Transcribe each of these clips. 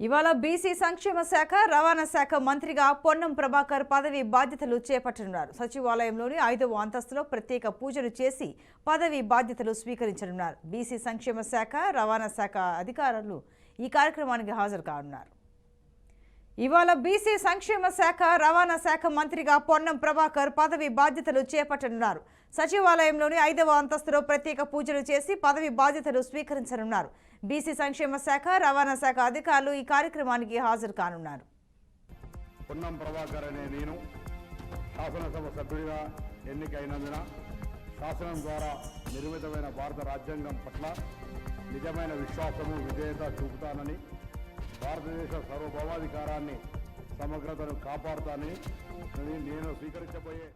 ఇవాళ బీసీ సంక్షేమ శాఖ రవాణా శాఖ మంత్రిగా పొన్నం ప్రభాకర్ పదవి బాధ్యతలు చేపట్టనున్నారు. సచివాలయంలోని 5వ అంతస్తులో ప్రత్యేక పూజలు చేసి పదవి బాధ్యతలు స్వీకరించనున్నారు. బీసీ సంక్షేమ శాఖ రవాణా శాఖ అధికారులు ఈ కార్యక్రమానికి హాజరు కానున్నారు. ఇవాళ బీసీ సంక్షేమ శాఖ రవాణా శాఖ మంత్రిగా పొన్నం ప్రభాకర్ పదవి బాధ్యతలు చేపట్టనున్నారు. సచివాలయంలోని 5వ అంతస్తులో ప్రత్యేక పూజలు చేసి పదవి బాధ్యతలు స్వీకరించనున్నారు. బీసీ సంక్షేమ శాఖ రవాణా శాఖ అధికారులు ఈ కార్యక్రమానికి హాజరు కానున్నారు. పొన్నం ప్రభాకర్ అనే నేను శాసనసభ సభ్యుడిగా ఎన్నికైనందున శాసనం ద్వారా నిర్మితమైన భారత రాజ్యాంగం పట్ల నిజమైన విశ్వాసము విధేయత చూపుతానని, భారతదేశ సార్వభౌమాధికారాన్ని సమగ్రతను కాపాడుతానని నేను స్వీకరించబోయే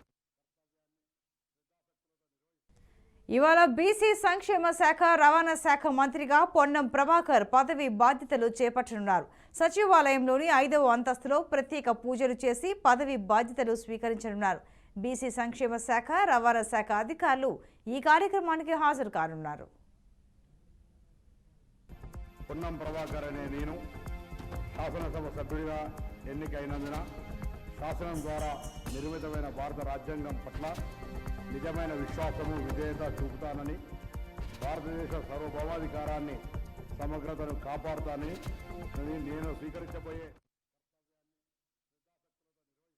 ఇవాళ బీసీ సంక్షేమ శాఖ రవాణా శాఖ మంత్రిగా పొన్నం ప్రభాకర్ పదవి బాధ్యతలు చేపట్టనున్నారు. సచివాలయంలోని 5వ అంతస్తులో ప్రత్యేక పూజలు చేసి పదవి బాధ్యతలు స్వీకరించనున్నారు. బీసీ సంక్షేమ శాఖ రవాణా శాఖ అధికారులు ఈ కార్యక్రమానికి హాజరు కానున్నారు. పొన్నం ప్రభాకర్ అనే నేను శాసనసభ సభ్యుడిగా ఎన్నికైనందున శాసనం ద్వారా నిర్మితమైన భారత రాజ్యాంగం పట్ల నిజమైన విశ్వాసము విధేయత చూపుతానని, భారతదేశ సార్వభౌమాధికారాన్ని సమగ్రతను కాపాడుతానని నేను స్వీకరించబోయే